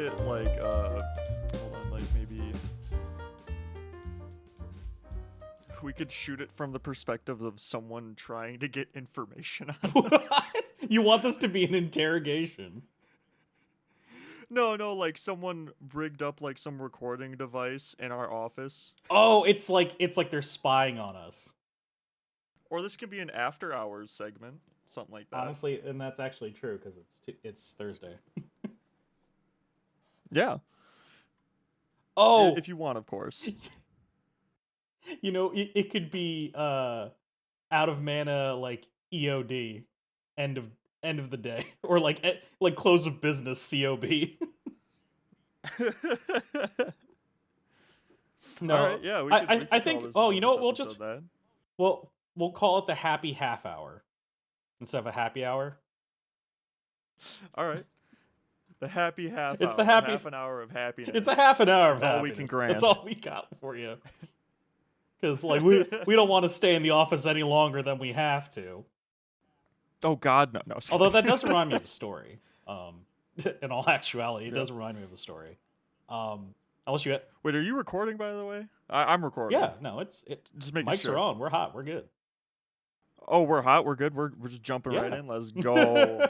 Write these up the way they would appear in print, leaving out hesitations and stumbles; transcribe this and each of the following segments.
it like hold on, like maybe we could shoot it from the perspective of someone trying to get information on us. What? You want this to be an interrogation? No, like someone rigged up like some recording device in our office. Oh, it's like they're spying on us. Or this could be an after hours segment, something like that. Honestly, and that's actually true because it's Thursday. Yeah. Oh, if you want, of course. You know, it could be out of mana, like EOD, end of the day, or like close of business, COB. No, all right, yeah, I think. Oh, you know what? We'll call it the happy half hour instead of a happy hour. All right. The happy half It's hour. the happy half an hour of happiness. It's a half an hour of That's all happiness. we can grant. That's all we got for you. Because like we don't want to stay in the office any longer than we have to. Oh God, no. Although that does remind me of a story. In all actuality, it does remind me of a story. Unless you wait, are you recording, by the way? I'm recording. Yeah, no, just making mics sure. are on. We're hot. We're good. Oh, we're hot. We're good. We're just jumping right in. Let's go.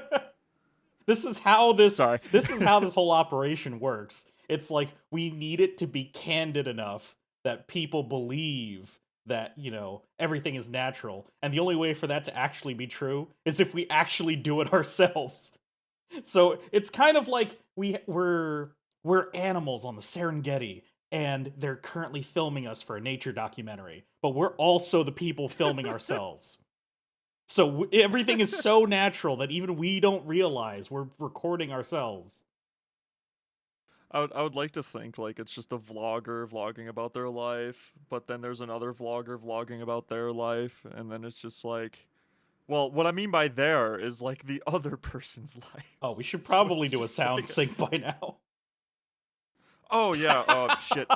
This is how this Sorry. This is how this whole operation works. It's like we need it to be candid enough that people believe that, you know, everything is natural. And the only way for that to actually be true is if we actually do it ourselves. So it's kind of like we're animals on the Serengeti, and they're currently filming us for a nature documentary, but we're also the people filming ourselves. So everything is so natural that even we don't realize we're recording ourselves. I would like to think like it's just a vlogger vlogging about their life, but then there's another vlogger vlogging about their life, and then it's just like, well, what I mean by there is like the other person's life. Oh, we should probably do a sound sync by now. Oh yeah, shit.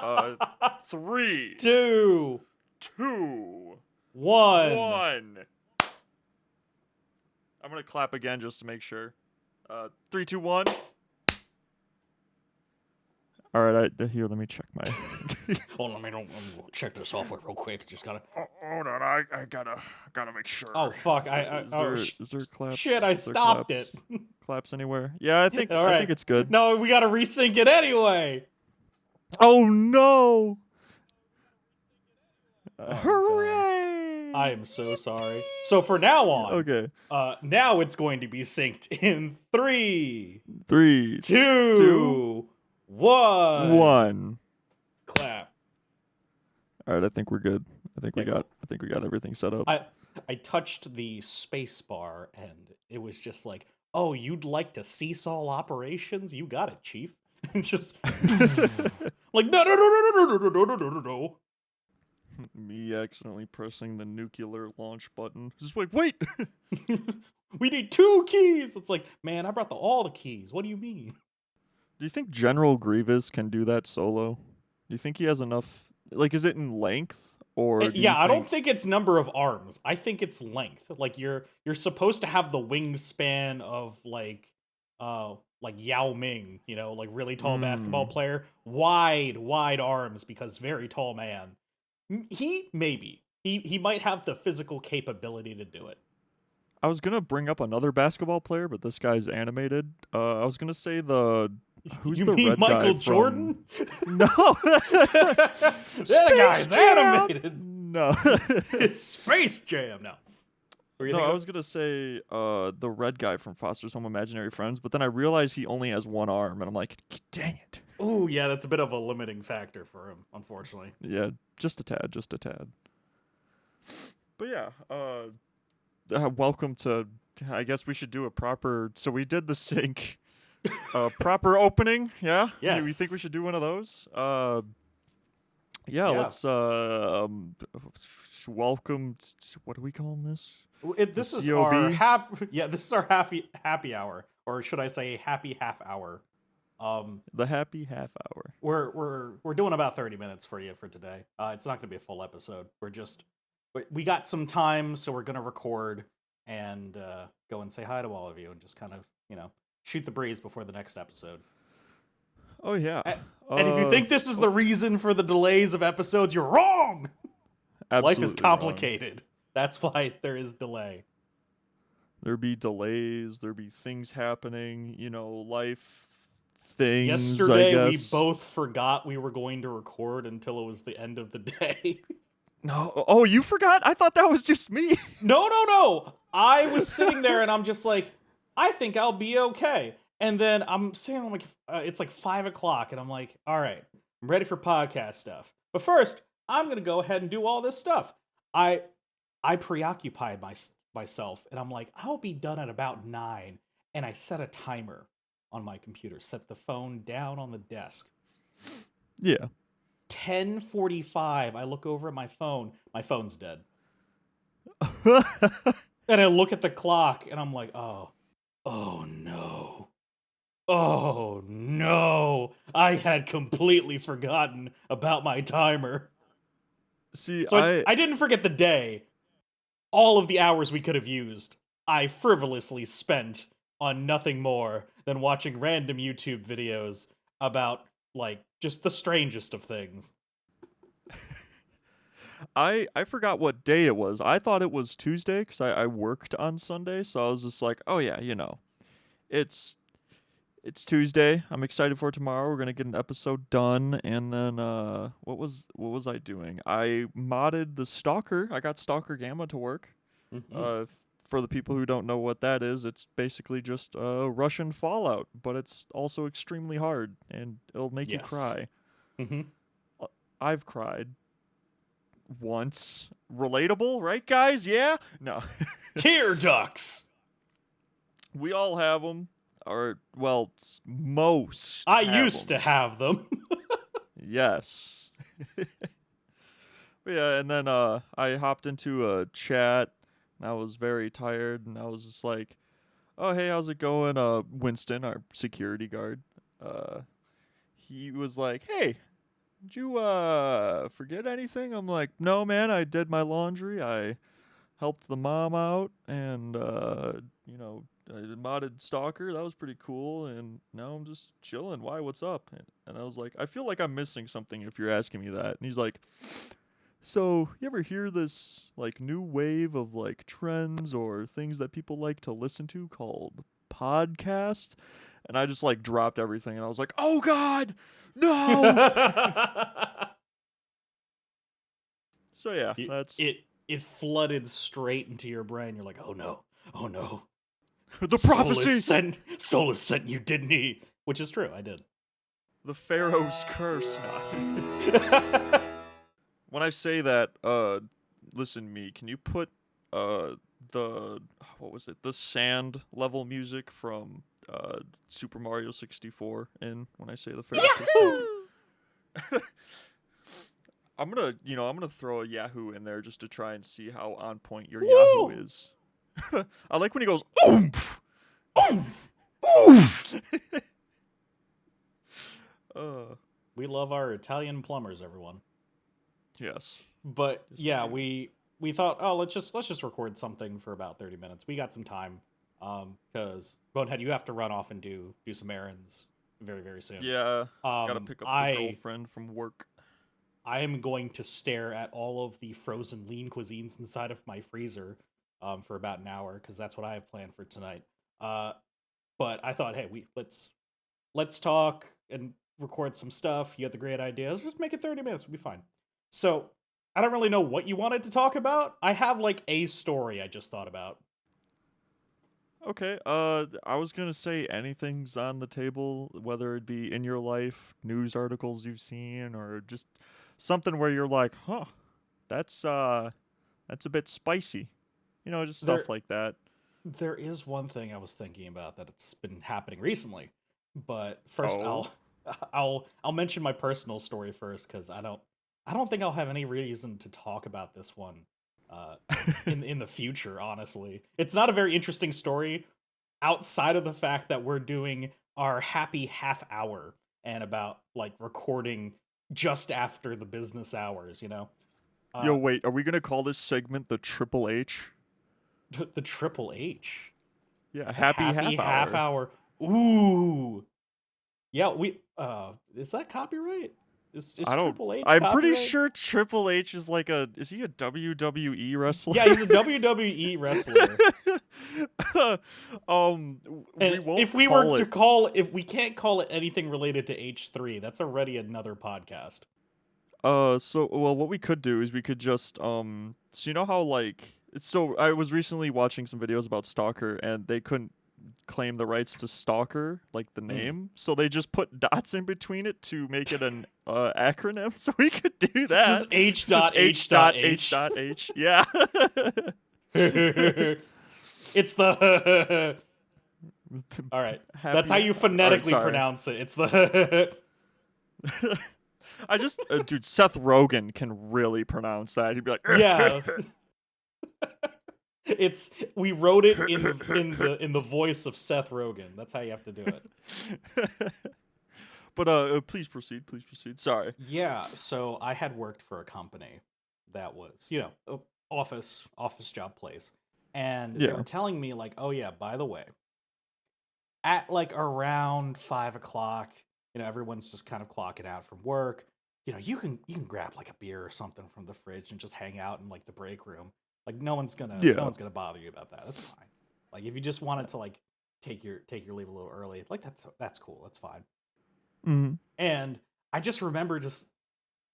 3, 2, 1. I'm gonna clap again just to make sure. 3, 2, 1. All right, here. Let me check my. Hold on, let me check the software real quick. Just gotta. Hold on, I gotta make sure. Oh fuck! Is there claps? Shit! I stopped it. Claps anywhere? Yeah, I think. All right. I think it's good. No, we gotta resync it anyway. Oh no! Oh, hooray! God. I am so sorry. So for now on, okay. Now it's going to be synced in 3, 2, 1. Clap. All right, I think we're good. I think we got everything set up. I touched the space bar and it was just like, oh, you'd like to seesaw operations? You got it, Chief. And just like no. Me accidentally pressing the nuclear launch button. Just like, wait. We need 2 keys. It's like, man, I brought all the keys. What do you mean? Do you think General Grievous can do that solo? Do you think he has enough? Like, is it in length or? I don't think it's number of arms. I think it's length. Like you're supposed to have the wingspan of like Yao Ming, you know, like really tall basketball player, wide arms because very tall man. He might have the physical capability to do it. I was gonna bring up another basketball player, but this guy's animated. I was gonna say who's you the mean red Michael guy Jordan? No, the other guy's animated. No, it's Space Jam. No, I was gonna say the red guy from Foster's Home Imaginary Friends, but then I realized he only has one arm, and I'm like, dang it. Ooh, yeah, that's a bit of a limiting factor for him, unfortunately. Yeah, just a tad. But yeah, welcome to. I guess we should do a proper. So we did the sync, proper opening. Yeah. Yes. You think we should do one of those? Yeah. Let's. Welcome. What are we calling this? This is our This is our happy hour, or should I say happy half hour? The happy half hour. We're doing about 30 minutes for you for today. It's not going to be a full episode. We got some time, so we're going to record and go and say hi to all of you and just kind of, you know, shoot the breeze before the next episode. Oh yeah. And if you think this is the reason for the delays of episodes, you're wrong. Life is Absolutely wrong. complicated. That's why there is delay. There be delays, there be things happening, life things, I Yesterday, we guess. both forgot we were going to record until it was the end of the day. No, oh, you forgot? I thought that was just me. No. I was sitting there and I'm just like, I think I'll be okay. And then I'm sitting, I'm like, it's like 5 o'clock, and I'm like, all right, I'm ready for podcast stuff. But first, I'm gonna go ahead and do all this stuff. I I preoccupied myself, and I'm like, I'll be done at about 9, and I set a timer on my computer, set the phone down on the desk. Yeah. 10:45, I look over at my phone's dead. And I look at the clock, and I'm like, oh no. Oh no. I had completely forgotten about my timer. See, So I didn't forget the day. All of the hours we could have used, I frivolously spent on nothing more than watching random YouTube videos about, like, just the strangest of things. I forgot what day it was. I thought it was Tuesday because I worked on Sunday, so I was just like, oh yeah, it's it's Tuesday. I'm excited for tomorrow. We're gonna get an episode done, and then what was I doing? I modded the Stalker. I got Stalker Gamma to work. Mm-hmm. Uh, for the people who don't know what that is, it's basically just Russian Fallout, but it's also extremely hard, and it'll make you Yes. cry. Mm-hmm. I've cried once. Relatable, right, guys? Yeah? No. Tear ducts. We all have them. Or, well, most I have used to them. have them. Yes. Yeah, and then I hopped into a chat, and I was very tired, and I was just like, oh, hey, how's it going? Winston, our security guard, uh, he was like, hey, did you forget anything? I'm like, no, man, I did my laundry. I helped the mom out, and I modded Stalker. That was pretty cool, and now I'm just chilling. Why? What's up? And I was like, I feel like I'm missing something if you're asking me that. And he's like, so you ever hear this like new wave of like trends or things that people like to listen to called podcast? And I just like dropped everything, and I was like, oh God, no. So yeah, it, that's it it flooded straight into your brain. You're like, oh no. the prophecy. Solus sent you, didn't he? Which is true, I did. The Pharaoh's curse. When I say that, listen to me. Can you put the what was it? The sand level music from Super Mario 64 in when I say the Pharaoh's curse? I'm gonna throw a Yahoo in there just to try and see how on point your Yahoo Woo! is. I like when he goes oomph. Oomph! uh, We love our Italian plumbers, everyone. yes. But Yes, yeah, we do. we thought, oh, let's just record something for about 30 minutes. We got some time. Because Bonehead, you have to run off and do some errands very, very soon. Yeah, gotta Um, pick up the I girlfriend from work. I am going to stare at all of the frozen lean cuisines inside of my freezer for about an hour, because that's what I have planned for tonight. Uh, but I thought, hey, let's talk and record some stuff. You had the great idea. Let's just make it 30 minutes. We'll be fine. So I don't really know what you wanted to talk about. I have like a story I just thought about. Okay, I was gonna say anything's on the table, whether it be in your life, news articles you've seen, or just something where you're like, huh, that's that's a bit spicy. Just There stuff like that. there is one thing I was thinking about that it's been happening recently. But first Oh, I'll mention my personal story first, cuz I don't think I'll have any reason to talk about this one uh in the future, honestly. It's not a very interesting story outside of the fact that we're doing our happy half hour and about like recording just after the business hours. yo, Uh wait, are we gonna call this segment the Triple H? the Triple H. Yeah, The happy happy half half hour. hour. Ooh. Yeah, we is that copyright? Is I don't. Triple H I'm pretty copyright? sure Triple H is like a. Is he a WWE wrestler? Yeah, he's a WWE wrestler. We And won't if we were call to it. call, if we can't call it anything related to H3, that's already another podcast. So well, what we could do is we could just So you know how like. So I was recently watching some videos about Stalker, and they couldn't claim the rights to Stalker, like the Mm. name. So they just put dots in between it to make it an acronym. So we could do Just that. H Just dot H H dot dot H H. dot H. Yeah. It's the all right. That's how Happy. you All right, phonetically sorry. pronounce it. It's the I just, dude, Seth Rogen can really pronounce that. He'd be yeah. like, It's we wrote it in the voice of Seth Rogen. That's how you have to do it. but please proceed. Please proceed. Sorry. Yeah, so I had worked for a company that was, a office job place. And they were Yeah. telling me like, "Oh yeah, by the way, at like around 5 o'clock, everyone's just kind of clocking out from work. You can grab like a beer or something from the fridge and just hang out in like the break room. Like no Yeah. one's gonna bother you about that. That's fine. Like if you just wanted to like take your leave a little early, like that's cool. That's fine." Hmm. And I just remember just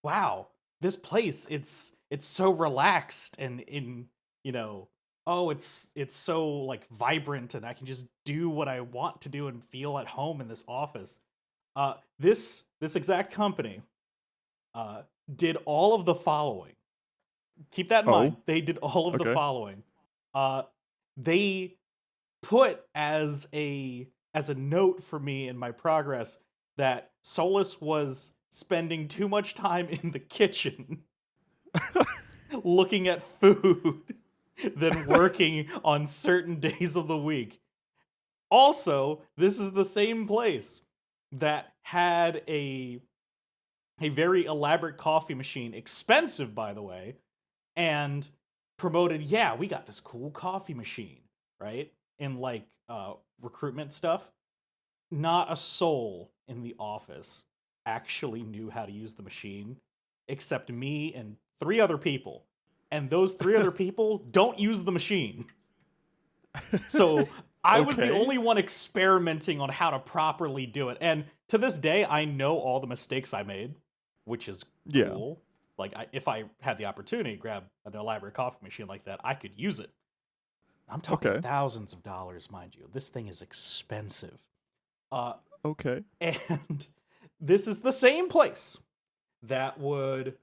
wow, this place it's so relaxed and you know, oh, it's so like vibrant and I can just do what I want to do and feel at home in this office. This exact company uh did all of the following. Keep that in Oh. mind. They did all of the Okay. following. Uh they put as a note for me in my progress that Solus was spending too much time in the kitchen looking at food than working on certain days of the week. Also, this is the same place that had a very elaborate coffee machine, expensive by the way, and promoted, yeah, we got this cool coffee machine, right? In like recruitment stuff. Not a soul in the office actually knew how to use the machine except me and three other people. And those three other people don't use the machine. So I was the Okay. only one experimenting on how to properly do it. And to this day, I know all the mistakes I made, which is Yeah. cool. Like, if I had the opportunity to grab an elaborate coffee machine like that, I could use it. I'm talking Okay. thousands of dollars, mind you. This thing is expensive. Uh, Okay. and this is the same place that would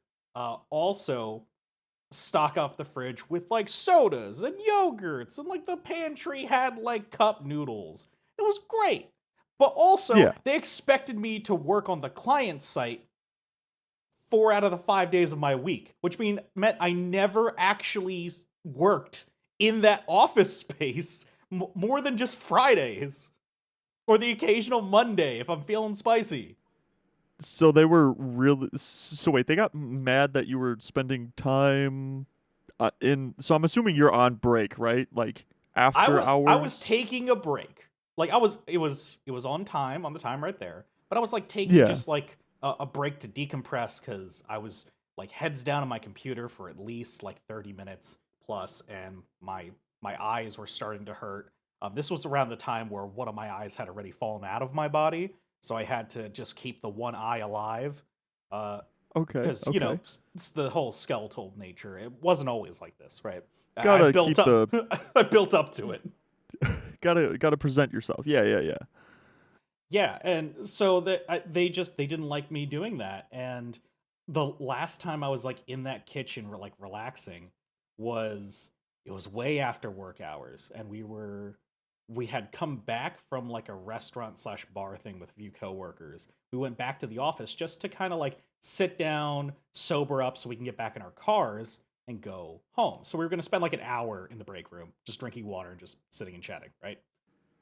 also stock up the fridge with like sodas and yogurts, and like the pantry had like cup noodles. It was great. But also, Yeah. they expected me to work on the client site 4 out of the 5 days of my week, which meant I never actually worked in that office space more than just Fridays or the occasional Monday if I'm feeling spicy. So they were really. So wait, they got mad that you were spending time in. So I'm assuming you're on break, right? Like after I was hours. taking a break. Like it was on the time right there. But I was like taking Yeah. just like a break to decompress because I was like heads down on my computer for at least like 30 minutes plus, and my eyes were starting to hurt. This was around the time where one of my eyes had already fallen out of my body, so I had to just keep the one eye alive. Uh, Okay. because Okay. it's the whole skeletal nature. It wasn't always like this, right? I Gotta built keep up, the. I built up to it. Gotta present yourself. Yeah. Yeah. Yeah. Yeah, and so they didn't like me doing that. And the last time I was like in that kitchen, like relaxing, was it was way after work hours, and we had come back from like a restaurant slash bar thing with a few coworkers. We went back to the office just to kind of like sit down, sober up, so we can get back in our cars and go home. So we were going to spend like an hour in the break room, just drinking water and just sitting and chatting, right?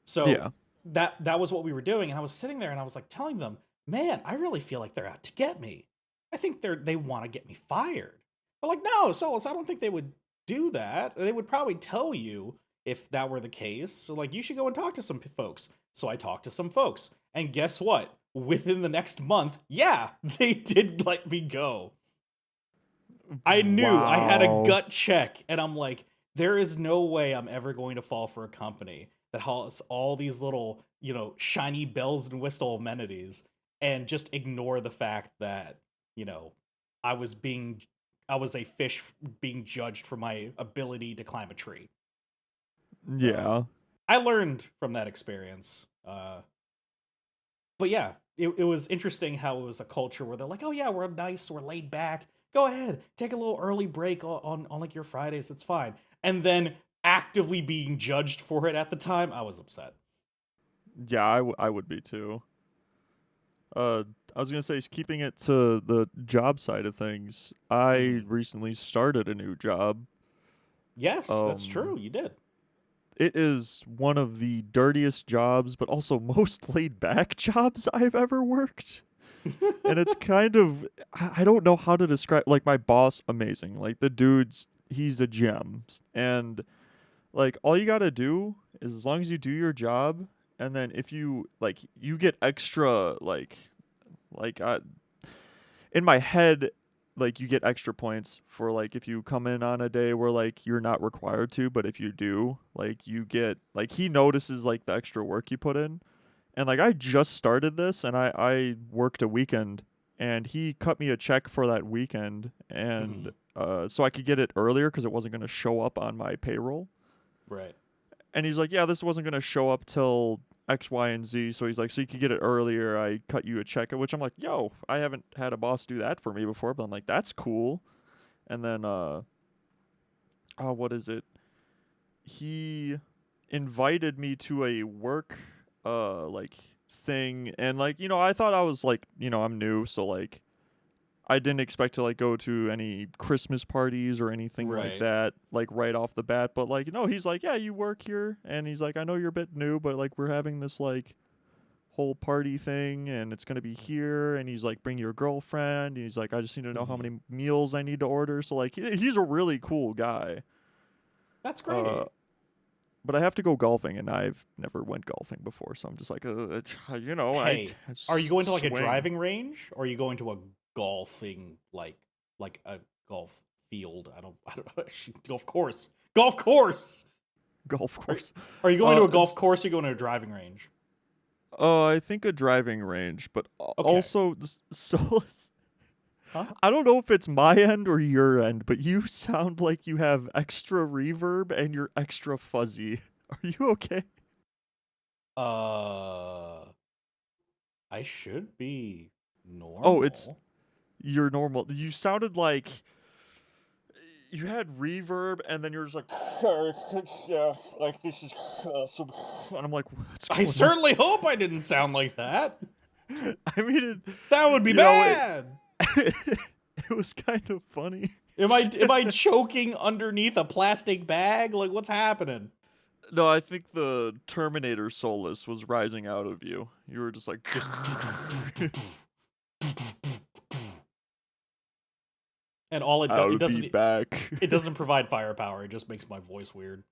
So Yeah. that was what we were doing, and I was sitting there and I was like telling them, "Man, I really feel like they're out to get me. I think they want to get me fired." They're like, "No, Solus, I don't think they would do that. They would probably tell you if that were the case. So like you should go and talk to some folks." So I talked to some folks. And guess what? within the next month, yeah, they did let me go. I knew I had a Wow. gut check, and I'm like, there is no way I'm ever going to fall for a company that has all these little, shiny bells and whistle amenities and just ignore the fact that, you know, I was being I was a fish being judged for my ability to climb a tree. So Yeah. I learned from that experience. But yeah, it was interesting how it was a culture where they're like, oh yeah, we're nice, we're laid back. Go ahead, take a little early break on like your Fridays, it's fine. And then actively being judged for it at the time, I was upset. Yeah, I would be too. Uh, I was gonna say, keeping it to the job side of things. I Hmm. recently started a new job. Yes, that's Um, true. You did. it is one of the dirtiest jobs, but also most laid back jobs I've ever worked. And it's kind of, I don't know how to describe. Like my boss, amazing. Like the dude's, he's a gem, and like all you gotta do is as long as you do your job, and then if you like, you get extra like in my head, like you get extra points for like if you come in on a day where like you're not required to, but if you do, like you get like he notices like the extra work you put in. And like I just started this and I worked a weekend and he cut me a check for that weekend and Hmm. so I could get it earlier because it wasn't going to show up on my payroll. Right. And he's like, yeah, this wasn't going to show up till X, Y, and Z. So he's like, so you could get it earlier. I cut you a check, which I'm like, yo, I haven't had a boss do that for me before, but I'm like, that's cool. And then, what is it? He invited me to a work, like thing, and like, I thought I was like, I'm new, so like, I didn't expect to like go to any Christmas parties or anything like Right. that, like right off the bat. But like, no, he's like, yeah, you work here, and he's like, I know you're a bit new, but like, we're having this like whole party thing, and it's gonna be here. And he's like, bring your girlfriend. And he's like, I just need to know how Hmm. many meals I need to order. So like, he's a really cool guy. That's Uh, great. but I have to go golfing, and I've never went golfing before, so I'm just like, Hey, are you going to like a swing. driving range, or are you going to a golfing like a golf field? I don't know. Golf course. Golf course. Golf Are course. are you going to a golf It's course or are you going to a driving range? I think a driving range, but Okay. also so Huh? I don't know if it's my end or your end, but you sound like you have extra reverb and you're extra fuzzy. Are you okay? Uh I should be Oh, it's normal. your normal. You sounded like you had reverb and then you're just like yeah, like this is and I'm like, what's I going on? certainly hope I didn't sound like that. I mean, That would be it bad. it was kind of funny. Am I choking underneath a plastic bag? Like what's happening? No, I think the Terminator Soulless was rising out of you. You were just like, Just and all it does I'll be back. it doesn't provide firepower. It just makes my voice weird.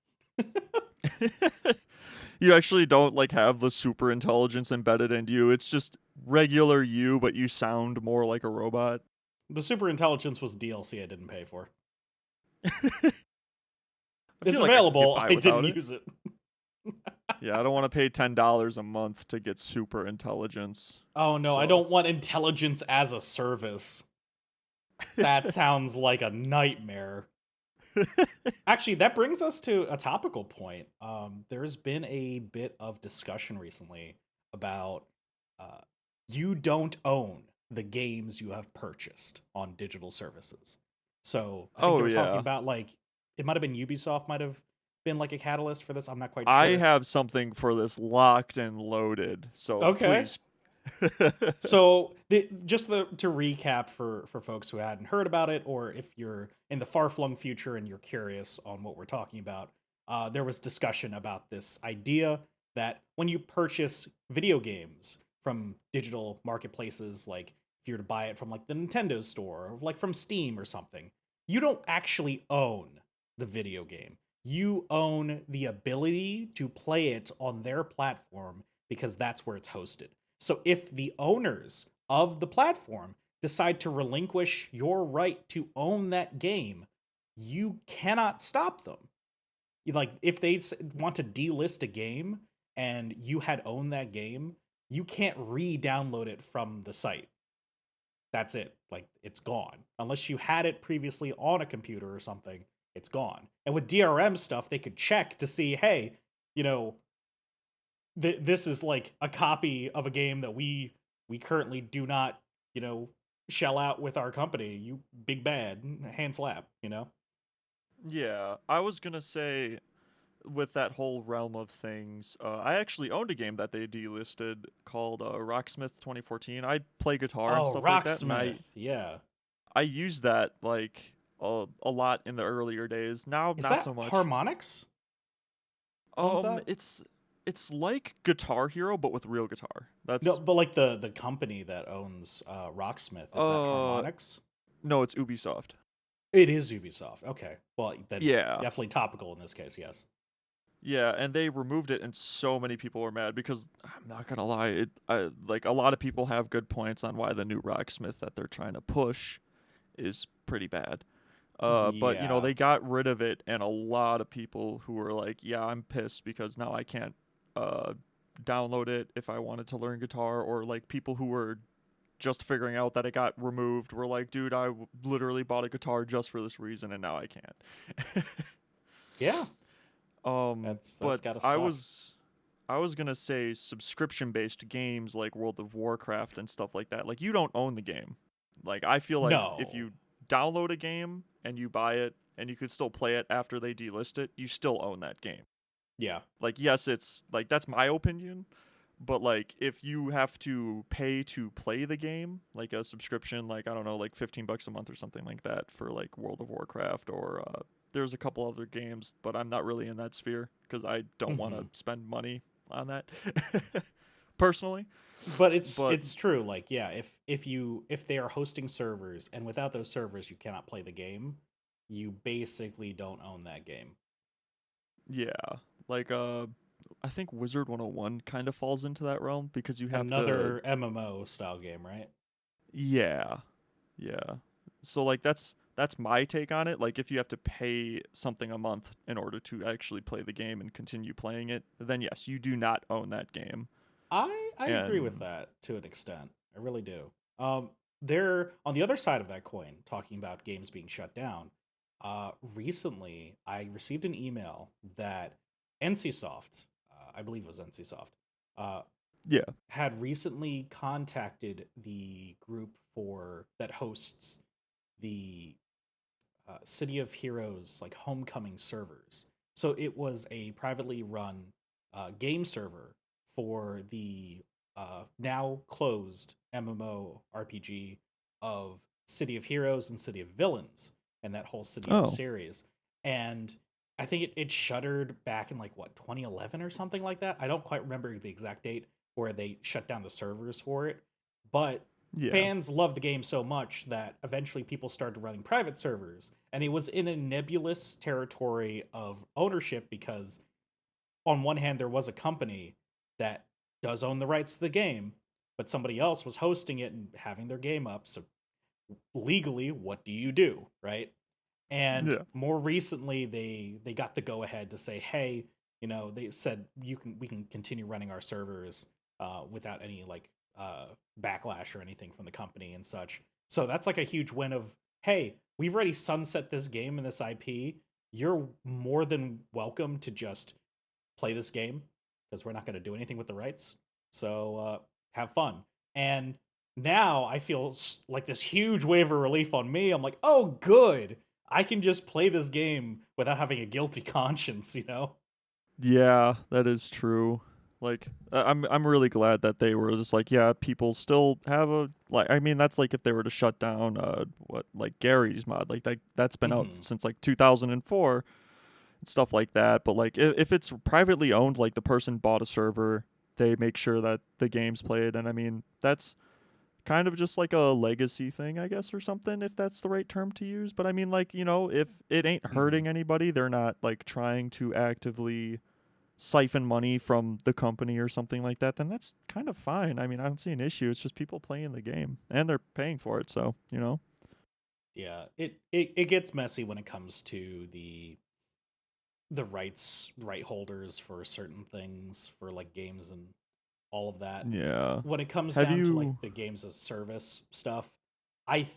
You actually don't like have the super intelligence embedded into you. It's just regular you, but you sound more like a robot. The super intelligence was DLC I didn't pay for. I It's feel like I could get available. by I didn't without it. use it. Yeah, I don't want to pay $10 a month to get super intelligence. Oh no, I So, don't want intelligence as a service. That sounds like a nightmare. Actually, that brings us to a topical point. There's been a bit of discussion recently about uh, you don't own the games you have purchased on digital services. So I think they oh were talking yeah. about like it might have been Ubisoft, might have been like a catalyst for this. I'm not quite I sure. have something for this locked and loaded. So Okay. please. So to recap for folks who hadn't heard about it, or if you're in the far flung future and you're curious on what we're talking about, there was discussion about this idea that when you purchase video games from digital marketplaces, like if you were to buy it from like the Nintendo store or like from Steam or something, you don't actually own the video game. You own the ability to play it on their platform because that's where it's hosted. So if the owners of the platform decide to relinquish your right to own that game, you cannot stop them. Like if they want to delist a game and you had owned that game, you can't re-download it from the site. That's it. Like it's gone. Unless you had it previously on a computer or something, it's gone. And with DRM stuff, they could check to see, hey, you know, this is like a copy of a game that we currently do not, shell out with our company. You big bad hand slap, Yeah, I was gonna say with that whole realm of things, I actually owned a game that they delisted called Rocksmith 2014. I play guitar and Oh, stuff like that, and Rocksmith. Yeah. I used that like a lot in the earlier days. Now, Is not that so much. Harmonix owns that? It's like Guitar Hero, but with real guitar. No, That's but like the company that owns Rocksmith, is that uh Harmonix? no, it's Ubisoft. It is Ubisoft. Okay. Well, then Yeah. definitely topical in this case, yes. Yeah, and they removed it, and so many people were mad because I'm not gonna lie, like a lot of people have good points on why the new Rocksmith that they're trying to push is pretty bad. But Yeah. they got rid of it, and a lot of people who were like, "Yeah, I'm pissed because now I can't uh, download it if I wanted to learn guitar," or like people who were just figuring out that it got removed were like, "Dude, literally bought a guitar just for this reason, and now I can't." Yeah. That's But got to I suck. was I was gonna say subscription-based games like World of Warcraft and stuff like that. Like you don't own the game. Like I feel like if No. you download a game and you buy it and you could still play it after they delist it, you still own that game. Yeah. Like yes, it's like that's my opinion, but like if you have to pay to play the game, like a subscription, like I don't know, like $15 a month or something like that for like World of Warcraft or there's a couple other games, but I'm not really in that sphere because I don't want to Hmm. spend money on that personally. But it's But it's true. Like, yeah, if they are hosting servers and without those servers you cannot play the game, you basically don't own that game. yeah, like I think Wizard 101 kind of falls into that realm because you have to. Another MMO style game, right? Yeah, yeah. So like that's my take on it. Like if you have to pay something a month in order to actually play the game and continue playing it, then yes, you do not own that game. I agree with And that to an extent. I really do. There on the other side of that coin, talking about games being shut down. Recently I received an email that NCSoft, I believe it was NCSoft, uh, yeah. had recently contacted the group for that hosts the City of Heroes like homecoming servers. So it was a privately run game server for the now closed MMO RPG of City of Heroes and City of Villains and that whole City of Oh, series. And I think it shuttered back in like what 2011 or something like that. I don't quite remember the exact date where they shut down the servers for it, but yeah. fans loved the game so much that eventually people started running private servers, and it was in a nebulous territory of ownership because on one hand there was a company that does own the rights to the game, but somebody else was hosting it and having their game up. So legally, what do you do, right? And Yeah. more recently they got the go ahead to say, hey, they said we can continue running our servers without any like backlash or anything from the company and such. So that's like a huge win of, hey, we've already sunset this game and this IP. You're more than welcome to just play this game because we're not going to do anything with the rights. So have fun. And now I feel like this huge wave of relief on me. I'm like, oh, good. I can just play this game without having a guilty conscience. Yeah, that is true. Like I'm really glad that they were just like, yeah, people still have a like I mean that's like if they were to shut down what like Gary's mod, like that's been out Hmm. since like 2004 and stuff like that, but like if it's privately owned, like the person bought a server, they make sure that the game's played, and I mean that's kind of just like a legacy thing, I guess, or something, if that's the right term to use. But I mean, like, if it ain't Hmm. hurting anybody, they're not like trying to actively siphon money from the company or something like that, then that's kind of fine. I mean, I don't see an issue. It's just people playing the game and they're paying for it, so, you know. Yeah, it gets messy when it comes to the right holders for certain things for like games and all of that. Yeah. When it comes Have down to like you the games as service stuff, I th-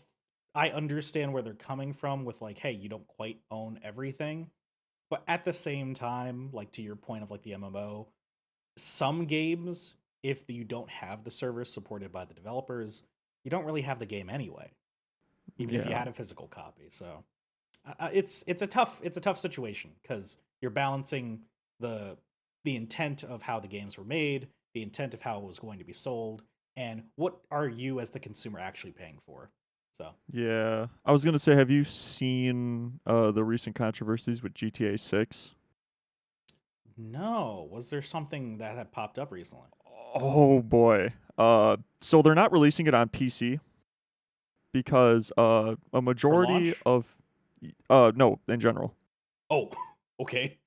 I understand where they're coming from with like, hey, you don't quite own everything, but at the same time, like to your point of like the MMO, some games, if you don't have the servers supported by the developers, you don't really have the game anyway, even if you yeah. had a physical copy. So it's a tough situation because you're balancing the the intent of how the games were made, the intent of how it was going to be sold, and what are you as the consumer actually paying for. So Yeah. I was going to say, have you seen the recent controversies with GTA 6? no, was there something that had popped up recently? Oh boy. So they're not releasing it on PC because a For majority launch? of no, in general. Oh, okay.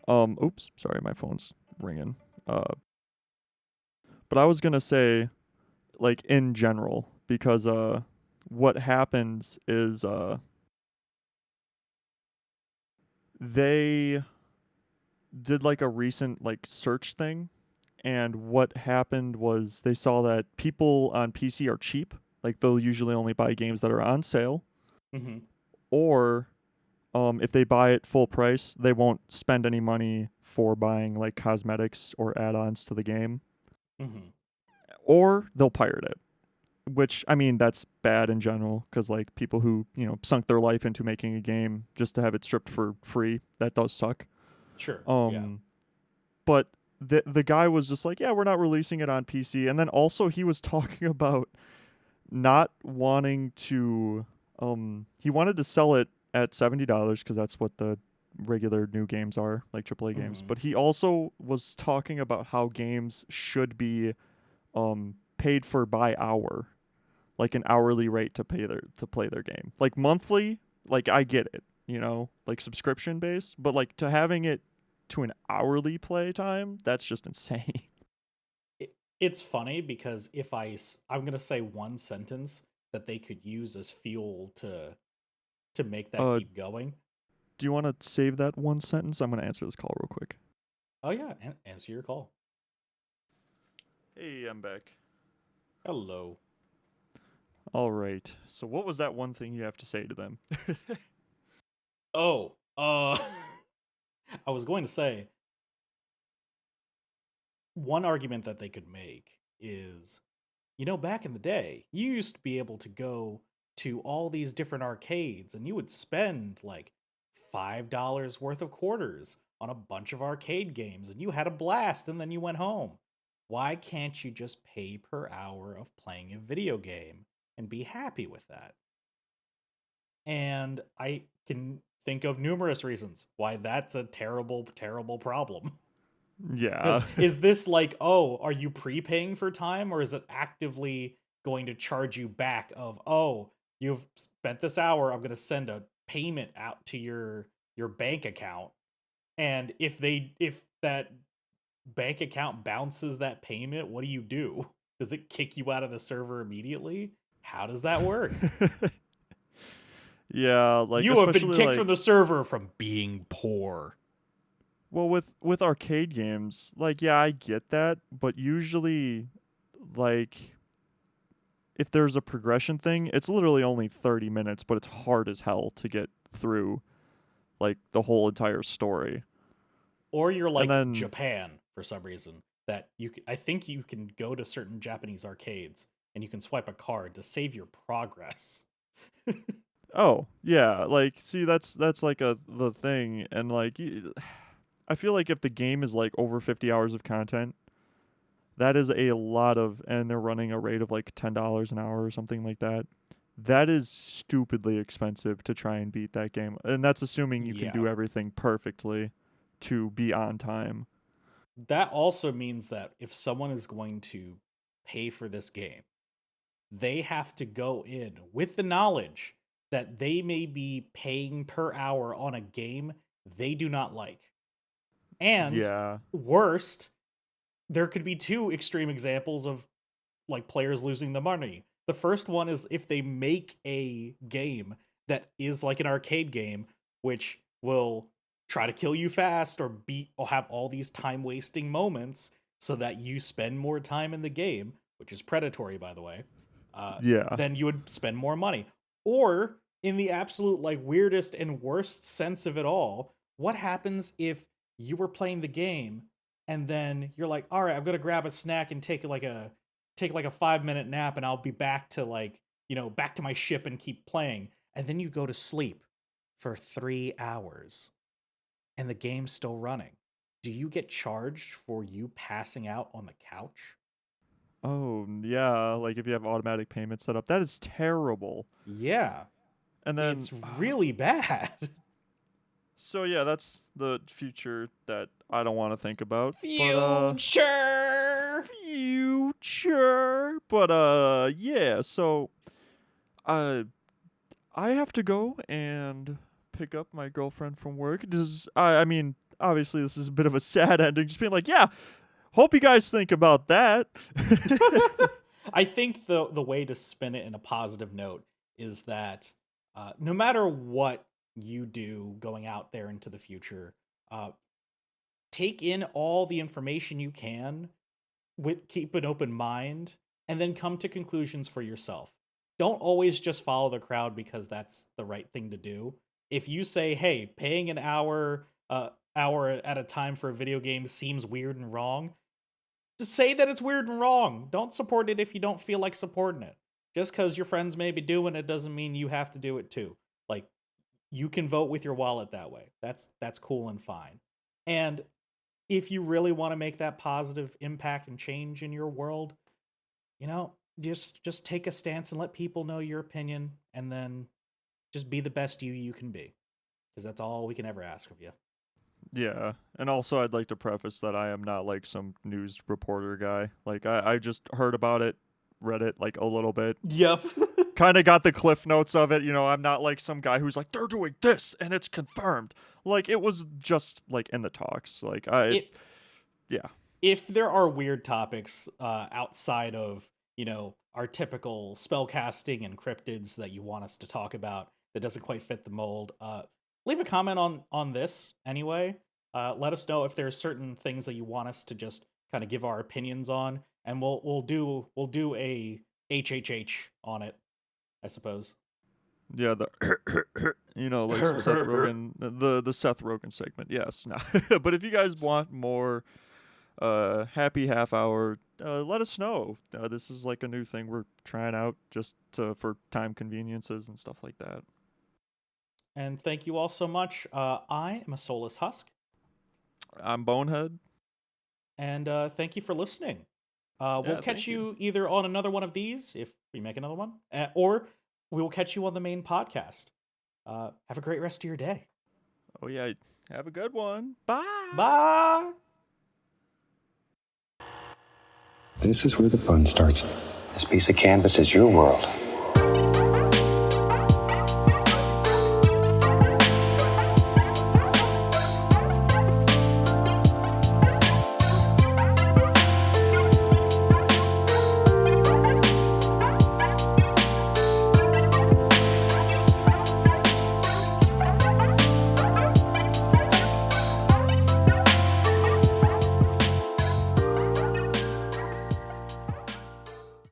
Oops, sorry, my phone's ringing. But I was going to say like in general because what happens is they did like a recent like search thing, and what happened was they saw that people on PC are cheap, like they'll usually only buy games that are on sale, Mm-hmm. or if they buy it full price, they won't spend any money for buying like cosmetics or add-ons to the game, Mm-hmm. or they'll pirate it. Which I mean, that's bad in general because like people who sunk their life into making a game just to have it stripped for free, that does suck. Sure. Yeah. Um, but the guy was just like, yeah, we're not releasing it on PC, and then also he was talking about not wanting to. He wanted to sell it at $70 because that's what the regular new games are, like AAA games. Mm-hmm. But he also was talking about how games should be paid for by hour, like an hourly rate to play their game. Like monthly, like I get it, like subscription based, but like to having it to an hourly play time, that's just insane. It's funny because I'm gonna say one sentence that they could use as fuel to make that uh keep going. do you want to save that one sentence? I'm going to answer this call real quick. Oh yeah, answer your call. Hey, I'm back. Hello. All right. So what was that one thing you have to say to them? Oh, I was going to say one argument that they could make is, back in the day, you used to be able to go to all these different arcades and you would spend like $5 worth of quarters on a bunch of arcade games and you had a blast and then you went home. Why can't you just pay per hour of playing a video game and be happy with that? And I can think of numerous reasons why that's a terrible, terrible problem. Yeah. Because is this like, oh, are you prepaying for time, or is it actively going to charge you back of, oh, you've spent this hour, I'm going to send a payment out to your bank account, and if that bank account bounces that payment, what do you do? Does it kick you out of the server immediately? How does that work? Yeah, like You have been especially kicked from like the server from being poor. well with arcade games, like yeah, I get that, but usually like if there's a progression thing, it's literally only 30 minutes, but it's hard as hell to get through like the whole entire story. Or you're And like then Japan for some reason that I think you can go to certain Japanese arcades and you can swipe a card to save your progress. oh, yeah, like see that's like a the thing and like I feel like if the game is like over 50 hours of content, that is a lot of and they're running a rate of like $10 an hour or something like that. That is stupidly expensive to try and beat that game. And that's assuming you can Yeah. do everything perfectly to be on time. That also means that if someone is going to pay for this game, they have to go in with the knowledge that they may be paying per hour on a game they do not like. And Yeah. worst, there could be two extreme examples of like players losing the money. The first one is if they make a game that is like an arcade game, which will try to kill you fast or beat or have all these time wasting moments so that you spend more time in the game, which is predatory, by the way. Yeah. Then you would spend more money. Or in the absolute like weirdest and worst sense of it all, what happens if you were playing the game and then you're like, all right, I'm gonna grab a snack and take like a 5-minute nap and I'll be back to like, back to my ship and keep playing. And then you go to sleep for 3 hours and the game's still running. Do you get charged for you passing out on the couch? Oh, yeah, like if you have automatic payment set up, that is terrible. Yeah, And then it's really bad. so yeah, that's the future that I don't want to think about. But Future. future. But yeah, so uh I have to go and pick up my girlfriend from work. I mean, obviously this is a bit of a sad ending, just being like, yeah, hope you guys think about that. I think the way to spin it in a positive note is that no matter what you do going out there into the future, uh, take in all the information you can, keep an open mind, and then come to conclusions for yourself. Don't always just follow the crowd because that's the right thing to do. If you say, "Hey, paying an hour at a time for a video game seems weird and wrong," just say that it's weird and wrong. Don't support it if you don't feel like supporting it. Just because your friends may be doing it doesn't mean you have to do it too. Like, you can vote with your wallet that way. That's cool and fine. And if you really want to make that positive impact and change in your world, just take a stance and let people know your opinion, and then just be the best you can be, because that's all we can ever ask of you. Yeah, and also I'd like to preface that I am not like some news reporter guy. Like I just heard about it, read it like a little bit, Yep. kind of got the cliff notes of it. I'm not like some guy who's like they're doing this and it's confirmed. Like it was just like in the talks. Like it yeah, If there are weird topics outside of our typical spellcasting and cryptids that you want us to talk about that doesn't quite fit the mold, leave a comment on this anyway. Let us know if there's certain things that you want us to just kind of give our opinions on, and we'll do a HHH on it, I suppose. yeah. The like Seth Rogen, the Seth Rogen segment. Yes, no. But if you guys want more happy half hour, let us know. This is like a new thing we're trying out just for time conveniences and stuff like that. And thank you all so much. I am a soulless husk, I'm Bonehead. and thank you for listening. We'll Yeah, catch thank you. you either on another one of these if we make another one, or we will catch you on the main podcast. Have a great rest of your day. Oh yeah, have a good one. Bye. Bye. This is where the fun starts. This piece of canvas is your world.